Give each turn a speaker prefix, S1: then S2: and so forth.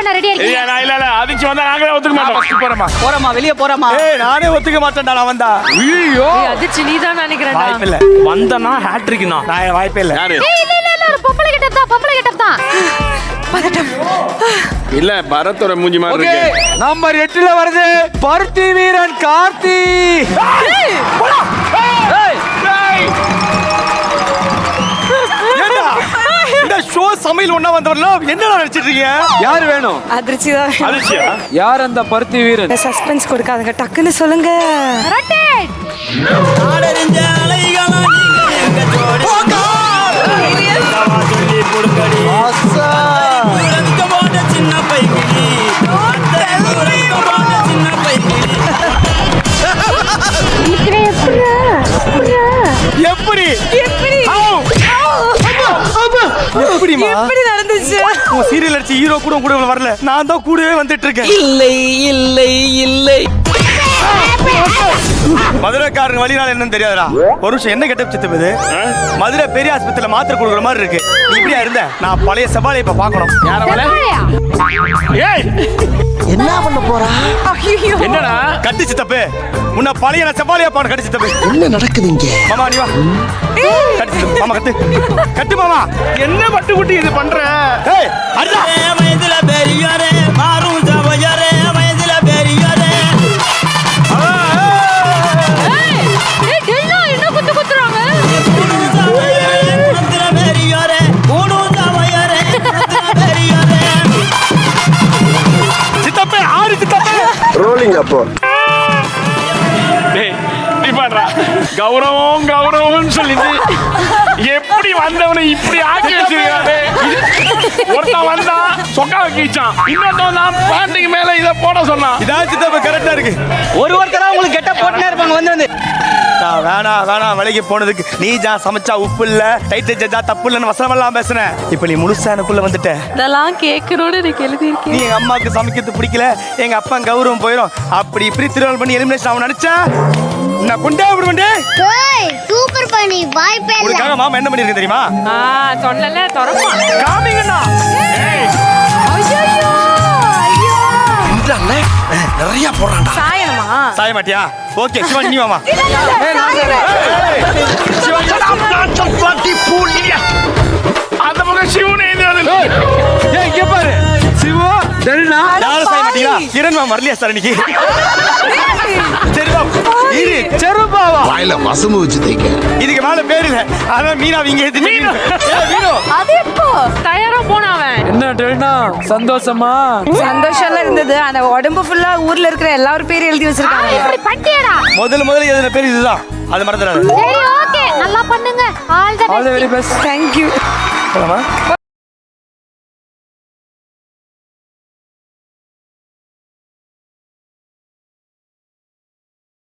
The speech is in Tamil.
S1: பண்ண ரெடியா இருக்கீங்க?
S2: நான் இல்ல அதிர்ச்சி வந்தா நாங்களே ஒத்துக்க மாட்டோம்.
S3: போறமா வெளிய போறமா.
S4: ஏய் நானே ஒத்துக்க மாட்டேன்டா நான் வந்தா.
S2: ஐயோ
S5: அதிர்ச்சி நீதான் நினைக்கிறேன்.
S4: வாய்ப்பு இல்ல.
S2: வந்தனா ஹேட்ரிக்னா.
S4: நான் வாய்ப்பே இல்ல.
S2: யாரு?
S1: ஏய் இல்ல ஒரு பொம்பளை கெட்டப் தான்.
S5: பதட்டம்.
S2: இல்ல பரத்தோட மூஞ்சி மாதிரி இருக்கு.
S4: நம்பர் 8ல வருது பருத்தி வீரன் கார்த்தி. இந்த ஷோ சமையல் ஒண்ணா வந்தவர்ல என்னடா நினைச்சிட்டு இருக்கீங்க? யார் வேணும்?
S5: அதிர்ச்சி தான்.
S2: அதிர்ச்சியா?
S4: யார் அந்த பருத்தி வீரன்?
S5: சஸ்பென்ஸ் கொடுக்காதங்க, டக்குன்னு சொல்லுங்க.
S1: ரொட்டேட்.
S3: ஆடறிஞ்ச அலைகளா நீங்க எங்க ஜோடி. சொல்லி புடுங்கடி. உலக போட சின்ன பைக்கிடி. உலக போட சின்ன பைக்கிடி.
S4: எப்படி
S5: எப்படிமா? எப்படி நடந்துச்சு?
S4: உன் சீரியல் அடிச்சு ஹீரோ கூட வரல, நான் தான் கூடவே வந்துட்டு இருக்கேன்.
S3: இல்லை
S4: மதுரைக்காரங்க வழினால என்னன்னு தெரியாதுடா. ஒரு நிமிஷம் என்ன கெட்ட சித்தப்பது? மதுரை பெரிய ஆஸ்பத்திரியில மாத்திரை கொடுக்குற மாதிரி இருக்கு. நீ இப்படியா இருந்த? நான் பழைய செவ்வாழை இப்ப பாக்கணும்.
S2: யார வல? ஏய்
S3: என்ன பண்ண போறா?
S5: ஐயோ.
S2: என்னடா?
S4: கட்டி சித்தப்பு உன்னை பழைய நான் செவ்வாழையா பாரு. கட்டி சித்தப்பு
S3: என்ன நடக்குதுங்க?
S4: மாமா நீ வா. கட்டி சித்தப்பு மாமா கட்டு மாமா.
S2: என்ன பட்டு குட்டி இது பண்ற?
S4: ஏய் அண்ணா
S3: வயதுல பெரியாரே மாறும் சவையாரே வயதுல பெரியாரே.
S1: ஏய் டெல்லா என்ன குத்துறாங்க?
S3: குணத்துல பெரியாரே ஊடும் சவையாரே குணத்துல பெரியாரே.
S4: சித்தப்பு ஆறு சித்தப்பு
S6: ரோலிங் அப்போ
S2: டேய் நீ பண்றா. கௌரவம் சொல்லிட்டு எப்படி வந்தவனை இப்படி ஆக்கி வச்சிருக்கானே. ஒருத்தன் வந்தா சொக்கா வைக்கிச்சான், இன்னொருத்தன் நான் பேண்ட்டுக்கு மேல இதை போட சொன்னான்.
S4: இதான் சித்தப்பு கரெக்டா இருக்கு.
S3: ஒருத்தரா உங்களுக்கு கெட்ட போட்டுனே இருப்பாங்க வந்து
S4: வேணாம் வேலைக்கு போனதுக்கு நீ சமைச்சா உப்பு இல்ல டைட் செஞ்சா தப்பு இல்லன்னு வசனமெல்லாம் பேசுனேன். இப்ப நீ முழுசா எனக்குள்ள வந்துட்ட.
S5: இதெல்லாம் கேட்கணும்னு எனக்கு எழுதியிருக்கேன்.
S4: நீ எங்க அம்மாவுக்கு சமைக்கிறது பிடிக்கல, எங்க அப்பா கௌரவம் போயிடும், அப்படி இப்படி திருவள்ளுவர் பண்ணி எலிமினேஷன் அவன் நினைச்சா நான் கொண்டே விடுவேன்.
S1: சூப்பர் பண்ணி வாய்ப்பே இல்ல.
S4: உனக்காக மாமா என்ன பண்ணிருக்கேன் தெரியுமா?
S5: சொன்னல தொடப்பா.
S4: காமிங்கண்ணா.
S3: நிறைய போறான்டா.
S5: சாயணுமா?
S4: சாய மாட்டியா? ஓகே சிவன் நீ மாமா.
S2: அந்த பக்கம் சிவனே
S4: இங்க பாரு சிவா டெல்னா யாரும் சாய மாட்டீங்களா? கிரண் மாமா வரலையா சார் இன்னைக்கு? செருபாவா
S6: வாயில வசம்பு வச்சு தேய்க்க.
S4: இதுக்கு மேல பேர் இல்ல. அதான் மீனா இங்க ஏத்தி மீனு.
S5: அது எப்போ தயாரா போனவன்?
S4: என்ன டெல்னா சந்தோஷமா?
S5: சந்தோஷம்ல இருந்தது. அந்த உடம்பு ஃபுல்லா ஊர்ல இருக்கிற எல்லாரும் பேர் எழுதி வச்சிருக்காங்க.
S1: இப்படி பண்ணிட்டேடா.
S4: முதல்ல எழுதின பேர் இதுதான். அது மறந்துடாத.
S1: சரி ஓகே நல்லா பண்ணுங்க. All the best.
S5: Thank you.
S4: போலாமா?